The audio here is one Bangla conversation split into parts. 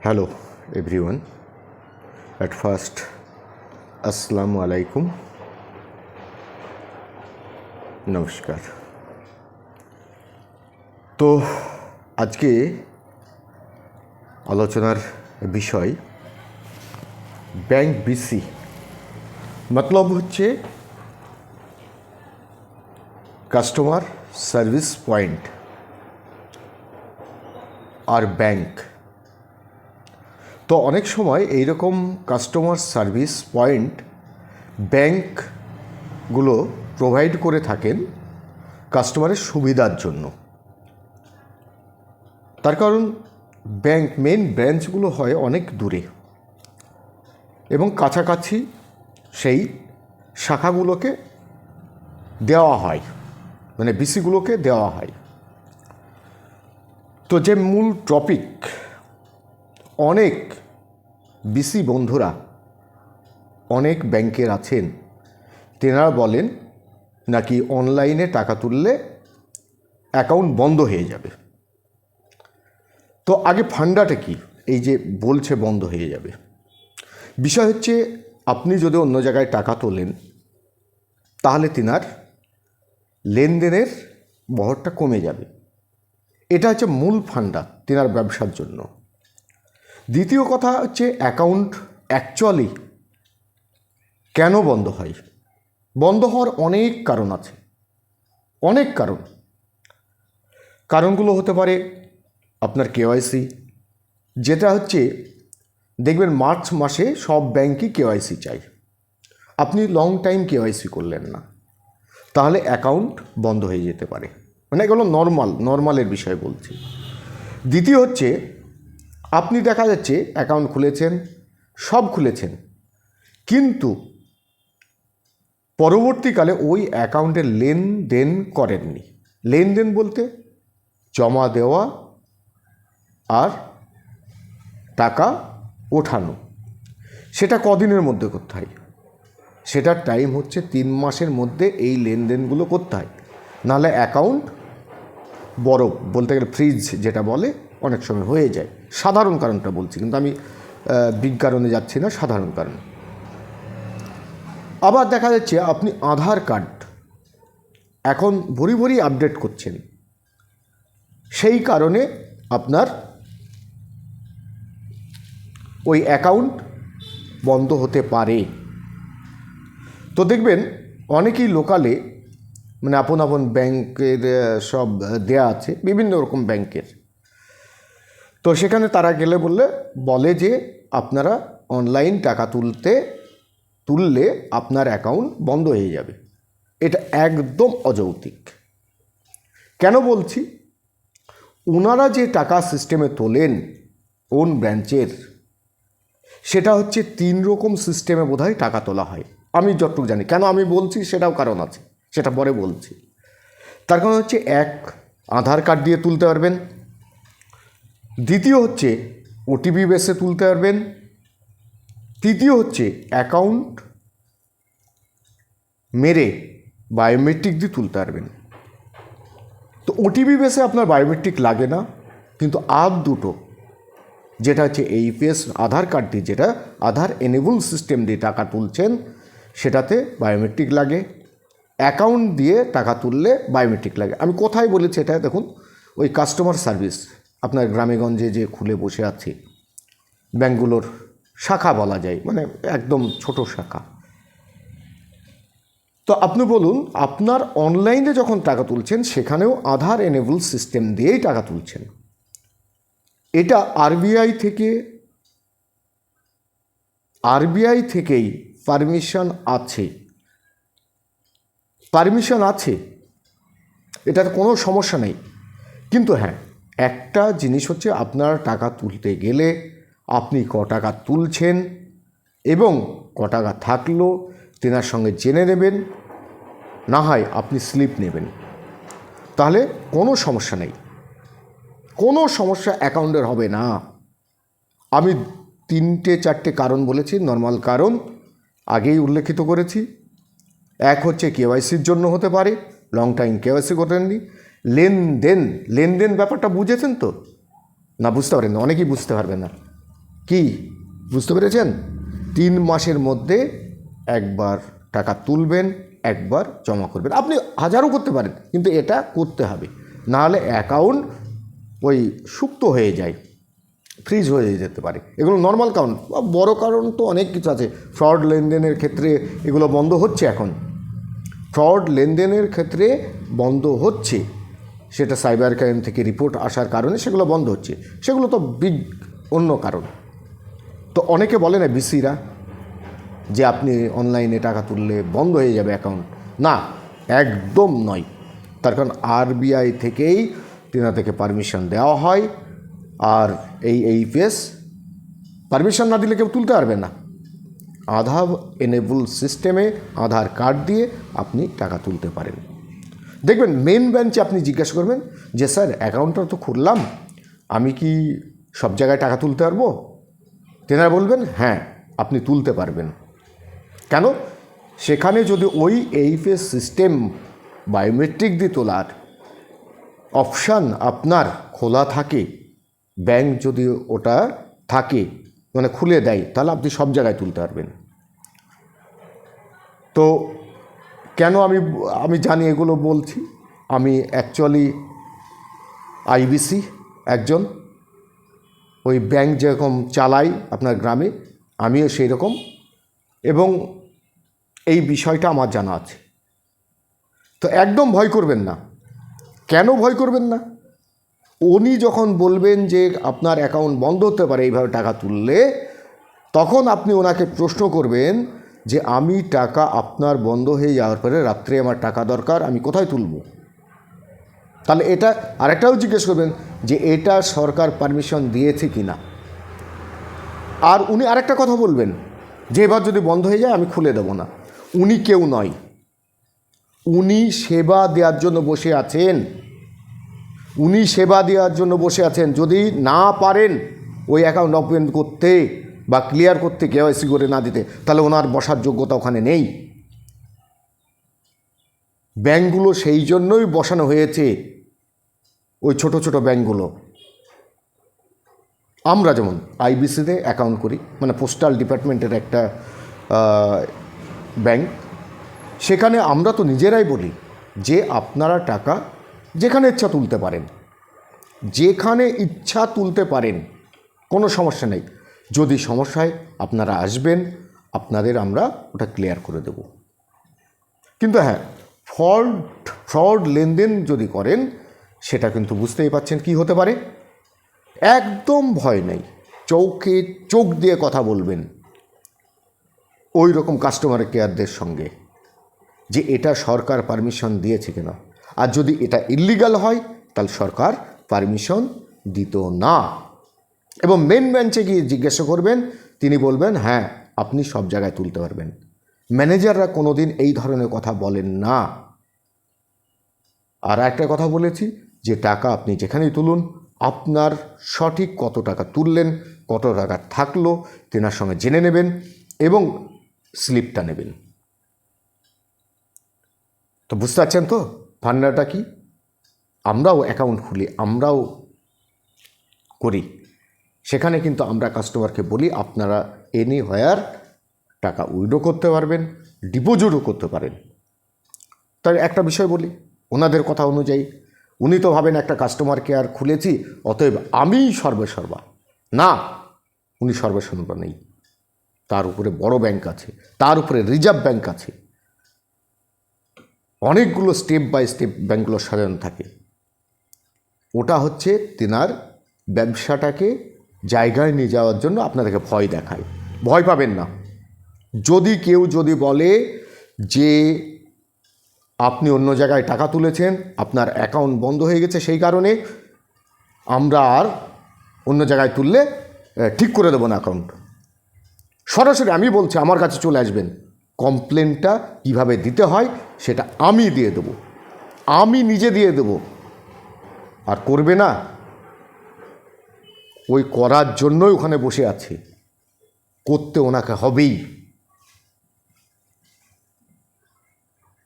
Hello everyone. At first, Assalamu alaikum. নমস্কার। তো আজকে আলোচনার বিষয় ব্যাংক বিসি, মতলব হচ্ছে কাস্টমার সার্ভিস পয়েন্ট আর ব্যাংক। তো অনেক সময় এইরকম কাস্টমার সার্ভিস পয়েন্ট ব্যাংকগুলো প্রোভাইড করে থাকেন কাস্টমারের সুবিধার জন্য। তার কারণ ব্যাংক মেন ব্রাঞ্চগুলো হয় অনেক দূরে এবং কাছাকাছি সেই শাখাগুলোকে দেওয়া হয়, মানে বিসিগুলোকে দেওয়া হয়। তো যে মূল টপিক, অনেক বিসি বন্ধুরা অনেক ব্যাংকের আছেন, তেনারা বলেন নাকি অনলাইনে টাকা তুললে অ্যাকাউন্ট বন্ধ হয়ে যাবে। তো আগে ফান্ডাটা কি, এই যে বলছে বন্ধ হয়ে যাবে, বিষয় হচ্ছে আপনি যদি অন্য জায়গায় টাকা তোলেন তাহলে তিনার লেনদেনের বহরটা কমে যাবে। এটা হচ্ছে মূল ফান্ডা তিনার ব্যবসার জন্য। দ্বিতীয় কথা হচ্ছে অ্যাকাউন্ট অ্যাকচুয়ালি কেন বন্ধ হয়। বন্ধ হওয়ার অনেক কারণ আছে, অনেক কারণগুলো হতে পারে আপনার কেওয়াইসি, যেটা হচ্ছে দেখবেন মার্চ মাসে সব ব্যাংকই কেওয়াইসি চাই। আপনি লং টাইম কেওয়াইসি করলেন না, তাহলে অ্যাকাউন্ট বন্ধ হয়ে যেতে পারে। মানে এগুলো নর্মালের বিষয় বলছি। দ্বিতীয় হচ্ছে আপনি দেখা যাচ্ছে অ্যাকাউন্ট খুলেছেন, সব খুলেছেন, কিন্তু পরবর্তীকালে ওই অ্যাকাউন্টে লেনদেন করেননি। লেনদেন বলতে জমা দেওয়া আর টাকা ওঠানো, সেটা কদিনের মধ্যে করতে হয়? সেটার টাইম হচ্ছে 3 মাসের মধ্যে এই লেনদেনগুলো করতে হয়, নাহলে অ্যাকাউন্ট বরফ, বলতে গেলে ফ্রিজ যেটা বলে, অনেক সময় হয়ে যায়। সাধারণ কারণটা বলছি, কিন্তু আমি বিগ কারণে যাচ্ছি না, সাধারণ কারণ। আবার দেখা যাচ্ছে আপনি আধার কার্ড এখন ভরি আপডেট করছেন, সেই কারণে আপনার ওই অ্যাকাউন্ট বন্ধ হতে পারে। তো দেখবেন অনেকেই লোকালে, মানে আপন ব্যাংকের সব দেয়া আছে বিভিন্ন রকম ব্যাংকের, তো সেখানে তারা গেলে বলে যে আপনারা অনলাইন টাকা তুললে আপনার অ্যাকাউন্ট বন্ধ হয়ে যাবে। এটা একদম অযৌক্তিক। কেন বলছি? ওনারা যে টাকা সিস্টেমে তোলেন কোন ব্রাঞ্চের, সেটা হচ্ছে 3 রকম সিস্টেমে বোধহয় টাকা তোলা হয়, আমি যতটুকু জানি। কেন আমি বলছি সেটাও কারণ আছে, সেটা পরে বলছি। তার কারণ হচ্ছে, এক, আধার কার্ড দিয়ে তুলতে পারবেন। দ্বিতীয় হচ্ছে ওটিপি বেসে তুলতে পারবেন। তৃতীয় হচ্ছে অ্যাকাউন্ট মেরে বায়োমেট্রিক দিয়ে তুলতে পারবেন। তো ওটিপি বেসে আপনার বায়োমেট্রিক লাগে না, কিন্তু আর দুটো, যেটা হচ্ছে এইপিএস আধার কার্ড দিয়ে, যেটা আধার এনেবল সিস্টেম দিয়ে টাকা তুলছেন, সেটাতে বায়োমেট্রিক লাগে। অ্যাকাউন্ট দিয়ে টাকা তুললে বায়োমেট্রিক লাগে। আমি কোথায় বলেছি এটা দেখুন, ওই কাস্টমার সার্ভিস আপনার গ্রামেগঞ্জে যে খুলে বসে আছে ব্যাঙ্কগুলোর শাখা বলা যায়, মানে একদম ছোট শাখা। তো আপনি বলুন, আপনার অনলাইনে যখন টাকা তুলছেন সেখানেও আধার এনেবল সিস্টেম দিয়েই টাকা তুলছেন। এটা আরবিআই থেকেই পারমিশন আছে, এটার কোনো সমস্যা নেই। কিন্তু হ্যাঁ, একটা জিনিস হচ্ছে, আপনার টাকা তুলতে গেলে আপনি ক টাকা তুলছেন এবং ক টাকা থাকলো তেনার সঙ্গে জেনে নেবেন, না হয় আপনি স্লিপ নেবেন, তাহলে কোনো সমস্যা নেই, কোনো সমস্যা অ্যাকাউন্টের হবে না। আমি 3-4টে কারণ বলেছি, নর্মাল কারণ আগেই উল্লেখিত করেছি। এক হচ্ছে কেওয়াইসির জন্য হতে পারে, লং টাইম কেওয়াইসি করেননি। লেনদেন ব্যাপারটা বুঝেছেন তো? না, বুঝতে পারেন না, অনেকেই বুঝতে পারবেন না। কি বুঝতে পেরেছেন? 3 মাসের মধ্যে একবার টাকা তুলবেন, একবার জমা করবেন। আপনি হাজারও করতে পারেন, কিন্তু এটা করতে হবে, নাহলে অ্যাকাউন্ট ওই সুপ্ত হয়ে যায়, ফ্রিজ হয়ে যেতে পারে। এগুলো নর্মাল কারণ, বড় কারণ তো অনেক কিছু আছে। ফ্রড লেনদেনের ক্ষেত্রে এগুলো বন্ধ হচ্ছে এখন, ফ্রড লেনদেনের ক্ষেত্রে বন্ধ হচ্ছে, সেটা সাইবার ক্রাইম থেকে রিপোর্ট আসার কারণে সেগুলো বন্ধ হচ্ছে। সেগুলো তো বিগ অন্য কারণ। তো অনেকে বলে না বিসিরা যে আপনি অনলাইনে টাকা তুললে বন্ধ হয়ে যাবে অ্যাকাউন্ট। না, একদম নয়। তার কারণ আরবিআই থেকেই তেনাদেরকে পারমিশন দেওয়া হয়, আর এই পেস পারমিশন না দিলে কেউ তুলতে পারবে না। আধার এনেবল সিস্টেমে আধার কার্ড দিয়ে আপনি টাকা তুলতে পারেন। দেখবেন মেন ব্রাঞ্চে আপনি জিজ্ঞাসা করবেন যে স্যার অ্যাকাউন্টটা তো খুললাম, আমি কি সব জায়গায় টাকা তুলতে পারবো? তেনারা বলবেন হ্যাঁ, আপনি তুলতে পারবেন। কেন? সেখানে যদি ওই এইফএস সিস্টেম বায়োমেট্রিক দিয়ে তোলার অপশান আপনার খোলা থাকে, ব্যাংক যদি ওটা থাকে মানে খুলে দেয়, তাহলে আপনি সব জায়গায় তুলতে পারবেন। তো কেন আমি জানি এগুলো বলছি? আমি অ্যাকচুয়ালি আইবিসি একজন, ওই ব্যাংক যেরকম চালাই আপনার গ্রামে, আমিও সেই রকম, এবং এই বিষয়টা আমার জানা আছে। তো একদম ভয় করবেন না। কেন ভয় করবেন না? উনি যখন বলবেন যে আপনার অ্যাকাউন্ট বন্ধ হতে পারে এইভাবে টাকা তুললে, তখন আপনি ওনাকে প্রশ্ন করবেন যে আমি টাকা আপনার বন্ধ হয়ে যাওয়ার পরে রাত্রে আমার টাকা দরকার, আমি কোথায় তুলব? তাহলে এটা আরেকটাও জিজ্ঞেস করবেন যে এটা সরকার পারমিশন দিয়েছে কি না। আর উনি আরেকটা কথা বলবেন যে এবার যদি বন্ধ হয়ে যায় আমি খুলে দেব না। উনি কেউ নয়, উনি সেবা দেওয়ার জন্য বসে আছেন। উনি সেবা দেওয়ার জন্য বসে আছেন। যদি না পারেন ওই অ্যাকাউন্ট ওপেন করতে বা ক্লিয়ার করতে, কেওয়াইসি করে না দিতে, তাহলে ওনার বসার যোগ্যতা ওখানে নেই। ব্যাংকগুলো সেই জন্যই বসানো হয়েছে, ওই ছোট ছোট ব্যাংকগুলো। আমরা যেমন আইবিসিতে অ্যাকাউন্ট করি, মানে পোস্টাল ডিপার্টমেন্টের একটা ব্যাংক, সেখানে আমরা তো নিজেরাই বলি যে আপনারা টাকা যেখানে ইচ্ছা তুলতে পারেন, যেখানে ইচ্ছা তুলতে পারেন, কোনো সমস্যা নেই। যদি সমস্যা হয় আপনারা আসবেন, আপনাদের আমরা ওটা ক্লিয়ার করে দেব। কিন্তু হ্যাঁ, ফ্রড লেনদেন যদি করেন, সেটা কিন্তু বুঝতেই পাচ্ছেন কি হতে পারে। একদম ভয় নেই, চোখে চোখ দিয়ে কথা বলবেন ওই রকম কাস্টমার কেয়ারদের সঙ্গে যে এটা সরকার পারমিশন দিয়েছে কিনা। আর যদি এটা ইল্লিগাল হয় তাহলে সরকার পারমিশন দিত না। এবং মেন ব্রাঞ্চে গিয়ে জিজ্ঞাসা করবেন, তিনি বলবেন হ্যাঁ আপনি সব জায়গায় তুলতে পারবেন। ম্যানেজাররা কোনোদিন এই ধরনের কথা বলেন না। আর একটা কথা বলেছি যে টাকা আপনি যেখানেই তুলুন, আপনার সঠিক কত টাকা তুললেন, কত টাকা থাকলো তেনার সঙ্গে জেনে নেবেন এবং স্লিপটা নেবেন। তো বুঝতে পারছেন তো ফান্ডাটা কি? আমরাও অ্যাকাউন্ট খুলি, আমরাও করি, সেখানে কিন্তু আমরা কাস্টমারকে বলি আপনারা এনি হোয়ার টাকা উইথড্র করতে পারবেন, ডিপোজিটও করতে পারেন। তাই একটা বিষয় বলি, ওনাদের কথা অনুযায়ী উনি তো ভাবেন একটা কাস্টমার কেয়ার খুলেছি অতএব আমিই সর্বেসর্বা। না, উনি সর্বেসর্বা নেই। তার উপরে বড় ব্যাংক আছে, তার উপরে রিজার্ভ ব্যাংক আছে, অনেকগুলো স্টেপ বাই স্টেপ ব্যাংকগুলো সাজানো থাকে। ওটা হচ্ছে তেনার ব্যবসাটাকে জায়গায় নিয়ে যাওয়ার জন্য আপনাদেরকে ভয় দেখায়। ভয় পাবেন না। যদি কেউ বলে যে আপনি অন্য জায়গায় টাকা তুলেছেন, আপনার অ্যাকাউন্ট বন্ধ হয়ে গেছে, সেই কারণে আমরা আর অন্য জায়গায় তুললে ঠিক করে দেবো না অ্যাকাউন্ট, সরাসরি আমি বলছি আমার কাছে চলে আসবেন, কমপ্লেনটা কিভাবে দিতে হয় সেটা আমি দিয়ে দেবো, আমি নিজে দিয়ে দেবো। আর করবে না, ওই করার জন্যই ওখানে বসে আছে, করতে ওনাকে হবেই।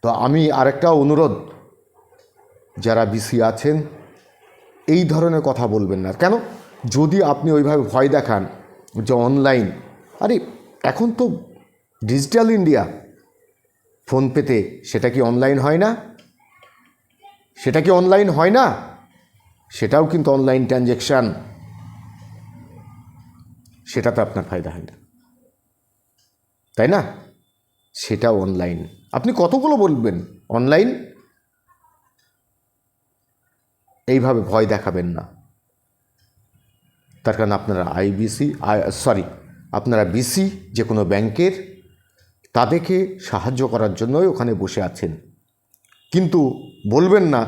তো আমি আরেকটা অনুরোধ, যারা বিসি আছেন এই ধরনের কথা বলবেন না। কেন? যদি আপনি ওইভাবে ভয় দেখান যে অনলাইন, আরে এখন তো ডিজিটাল ইন্ডিয়া, ফোনপেতে সেটা কি অনলাইন হয় না? সেটা কি অনলাইন হয় না? সেটাও কিন্তু অনলাইন ট্রানজ্যাকশান, সেটাতে আপনার ফায়দা হয় না, তাই না? সেটাও অনলাইন। আপনি কতগুলো বলবেন অনলাইন? এইভাবে ভয় দেখাবেন না। তার কারণ আপনারা আপনারা বিসি যে কোনো ব্যাংকের, তাদেরকে সাহায্য করার জন্যই ওখানে বসে আছেন, কিন্তু বলবেন না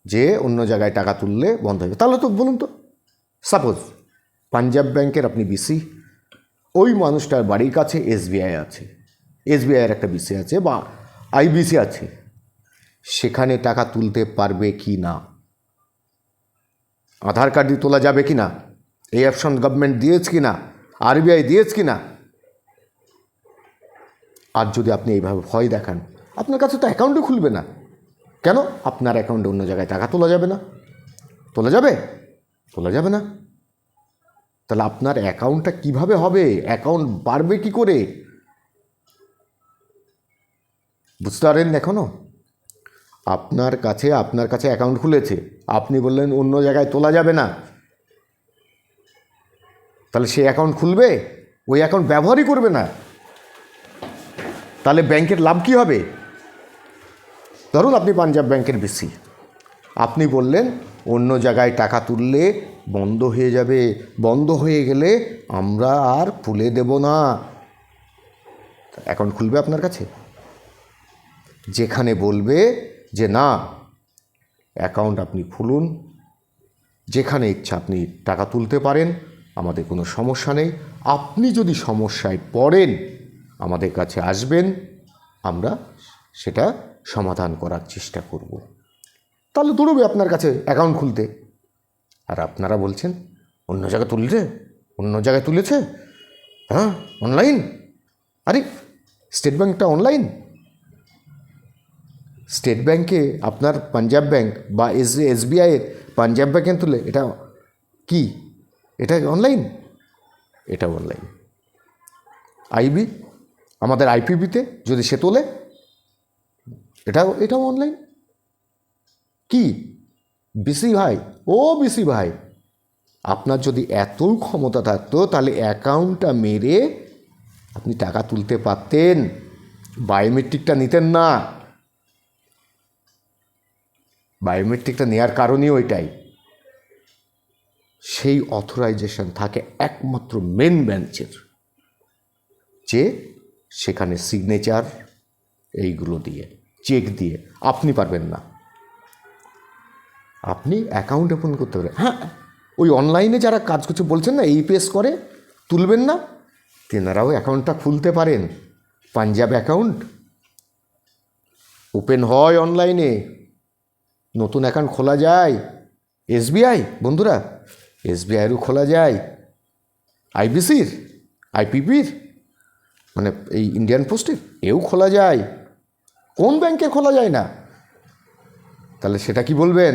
যে অন্য জায়গায় টাকা তুললে বন্ধ হবে। তাহলে তো বলুন তো, সাপোজ পাঞ্জাব ব্যাংকের আপনি বিসি, ওই মানুষটার বাড়ির কাছে এসবিআই আছে, এসবিআইয়ের একটা বিসি আছে বা আইবিসি আছে, সেখানে টাকা তুলতে পারবে কি না? আধার কার্ড দিয়ে তোলা যাবে কি না? এই অপশন গভর্নমেন্ট দিয়েছে কি না? আরবিআই দিয়েছে কি না? আর যদি আপনি এইভাবে ভয় দেখান, আপনার কাছে তো অ্যাকাউন্টই খুলবে না। কেন? আপনার অ্যাকাউন্টে অন্য জায়গায় টাকা তোলা যাবে না। তোলা যাবে? তোলা যাবে না। তাহলে আপনার অ্যাকাউন্টটা কিভাবে হবে? অ্যাকাউন্ট বাড়বে কি করে? বুঝতে পারেন এখনো? আপনার কাছে অ্যাকাউন্ট খুলেছে, আপনি বললেন অন্য জায়গায় তোলা যাবে না, তাহলে সেই অ্যাকাউন্ট খুলবে? ওই অ্যাকাউন্ট ব্যবহারই করবে না। তাহলে ব্যাংকের লাভ কী হবে? ধরুন আপনি পাঞ্জাব ব্যাংকের বিসি, আপনি বললেন অন্য জায়গায় টাকা তুললে বন্ধ হয়ে যাবে, বন্ধ হয়ে গেলে আমরা আর খুলে দেব না। অ্যাকাউন্ট খুলবে আপনার কাছে? যেখানে বলবে যে না, অ্যাকাউন্ট আপনি খুলুন, যেখানে ইচ্ছা আপনি টাকা তুলতে পারেন, আমাদের কোনো সমস্যা নেই, আপনি যদি সমস্যায় পড়েন আমাদের কাছে আসবেন, আমরা সেটা সমাধান করার চেষ্টা করব। তাহলে দৌড়বে আপনার কাছে অ্যাকাউন্ট খুলতে। আর আপনারা বলছেন অন্য জায়গায় তুলছে, অন্য জায়গায় তুলেছে, হ্যাঁ অনলাইন। আরে স্টেট ব্যাঙ্কটা অনলাইন। স্টেট ব্যাঙ্কে আপনার পাঞ্জাব ব্যাঙ্ক বা এসবিআইয়ের পাঞ্জাব ব্যাঙ্কে তুলে, এটা কি? এটা অনলাইন? এটা অনলাইন। আইবি আমাদের আইপিবিতে যদি সে তোলে, এটাও অনলাইন। কি বিসি ভাই, ও বিসি ভাই, আপনার যদি এতই ক্ষমতা থাকতো তাহলে অ্যাকাউন্টটা মেরে আপনি টাকা তুলতে পারতেন, বায়োমেট্রিকটা নিতেন না। বায়োমেট্রিকটা নেওয়ার কারণই ওইটাই, সেই অথরাইজেশন থাকে একমাত্র মেন ব্রাঞ্চের, যে সেখানে সিগনেচার এইগুলো দিয়ে, চেক দিয়ে আপনি পারবেন না। আপনি অ্যাকাউন্ট ওপেন করতে পারেন, হ্যাঁ ওই অনলাইনে যারা কাজ করছে বলছেন না ইপিএস করে তুলবেন না, তেনারাও অ্যাকাউন্টটা খুলতে পারেন। পাঞ্জাব অ্যাকাউন্ট ওপেন হয় অনলাইনে, নতুন অ্যাকাউন্ট খোলা যায়। এসবিআই বন্ধুরা, এসবিআইয়েরও খোলা যায়, আইবিসির, আইপিপির মানে এই ইন্ডিয়ান পোস্টের এও খোলা যায়। কোন ব্যাংকে খোলা যায় না? তাহলে সেটা কি বলবেন?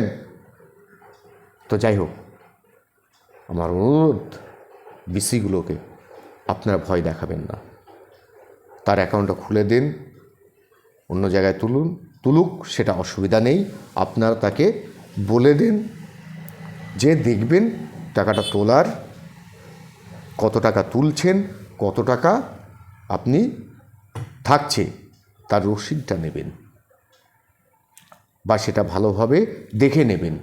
তো যাই হোক, আমার অনুরোধ বিসিগুলোকে, আপনারা ভয় দেখাবেন না, তার অ্যাকাউন্টটা খুলে দিন, অন্য জায়গায় তুলুক, সেটা অসুবিধা নেই। আপনারা তাকে বলে দিন যে দেখবেন টাকাটা তোলার, কত টাকা তুলছেন, কত টাকা আপনি থাকছে, তার রসিদটা নেবেন বা সেটা ভালোভাবে দেখে নেবেন।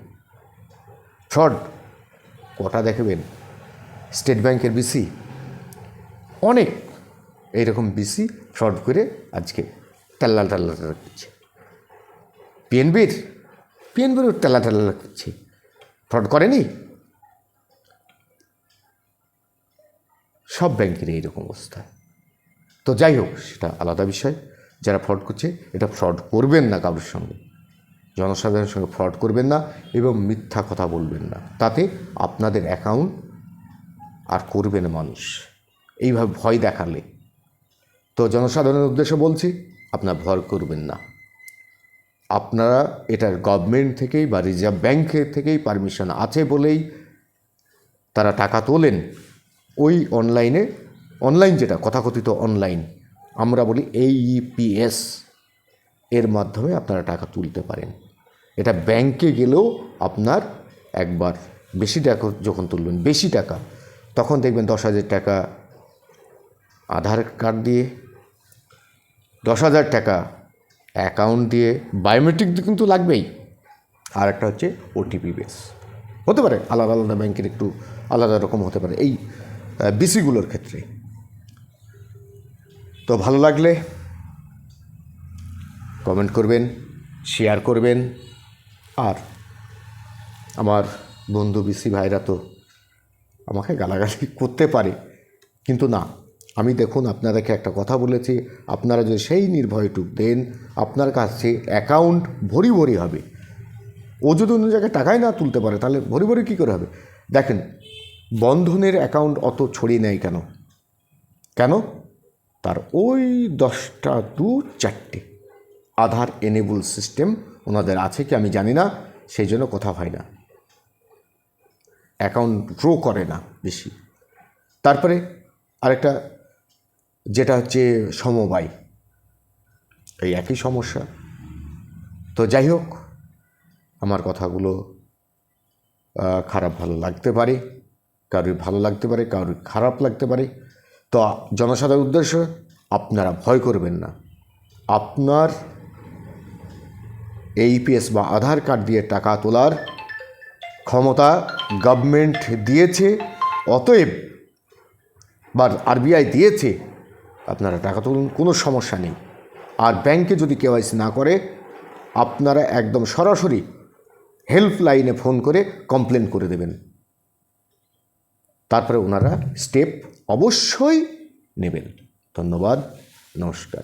ফ্রড কটা দেখবেন? স্টেট ব্যাংকের বিসি অনেক এইরকম বিসি ফ্রড করে আজকে টাল্লা করছে। পিএনবির টাল্লা করছে, ফ্রড করেনি? সব ব্যাংকের এইরকম অবস্থা। তো যাই হোক, সেটা আলাদা বিষয়। যারা ফ্রড করছে, এটা ফ্রড করবেন না কারোর সঙ্গে, জনসাধারণের সঙ্গে ফ্রড করবেন না এবং মিথ্যা কথা বলবেন না, তাতে আপনাদের অ্যাকাউন্ট আর করবে না মানুষ এইভাবে ভয় দেখালে। তো জনসাধারণের উদ্দেশ্যে বলছি, আপনারা ভয় করবেন না। আপনারা এটার গভর্নমেন্ট থেকেই বা রিজার্ভ ব্যাংকের থেকেই পারমিশন আছে বলেই তারা টাকা তোলেন, ওই অনলাইন যেটা কথাকথিত অনলাইন আমরা বলি AEPS এর মাধ্যমে আপনারা টাকা তুলতে পারেন। এটা ব্যাংকে গেলেও আপনার একবার বেশি টাকা যখন তুলবেন, বেশি টাকা, তখন দেখবেন 10,000 টাকা আধার কার্ড দিয়ে, 10,000 টাকা অ্যাকাউন্ট দিয়ে, বায়োমেট্রিক কিন্তু লাগবেই, আর একটা হচ্ছে OTP বেস। হতে পারে আলাদা আলাদা ব্যাংকের একটু আলাদা রকম হতে পারে এই বিসিগুলোর ক্ষেত্রে। তো ভালো লাগলে কমেন্ট করবেন, শেয়ার করবেন। আর আমার বন্ধু বিসি ভাইরা তো আমাকে গালাগালি করতে পারে, কিন্তু না, আমি দেখুন আপনাদেরকে একটা কথা বলেছি, আপনারা যদি সেই নির্ভয়টুক দেন, আপনার কাছে অ্যাকাউন্ট ভরি ভরি হবে। ও যদি অন্য জায়গায় টাকাই না তুলতে পারে তাহলে ভরি ভরি কী করে হবে? দেখেন, বন্ধনের অ্যাকাউন্ট অত ছড়িয়ে নেয় কেন? তার ওই 10টা 4টে আধার এনেবল সিস্টেম ওনাদের আছে কি আমি জানি না, সেই জন্য কথা হয় না, অ্যাকাউন্ট গ্রো করে না বেশি। তারপরে আরেকটা যেটা হচ্ছে সমবায়, এই একই সমস্যা। তো যাই হোক, আমার কথাগুলো খারাপ ভালো লাগতে পারে, কারোর ভালো লাগতে পারে, কারোর খারাপ লাগতে পারে। তো জনসাধারণের উদ্দেশ্য, আপনারা ভয় করবেন না। আপনার AEPS বা আধার কার্ড দিয়ে টাকা তোলার ক্ষমতা গভর্নমেন্ট দিয়েছে, অতএব বা RBI দিয়েছে, আপনারা টাকা তুলুন, কোনো সমস্যা নেই। আর ব্যাংকে যদি KYC না করে, আপনারা একদম সরাসরি হেল্পলাইনে ফোন করে কমপ্লেন করে দেবেন, তারপরে ওনারা স্টেপ অবশ্যই নেবেন। ধন্যবাদ, নমস্কার।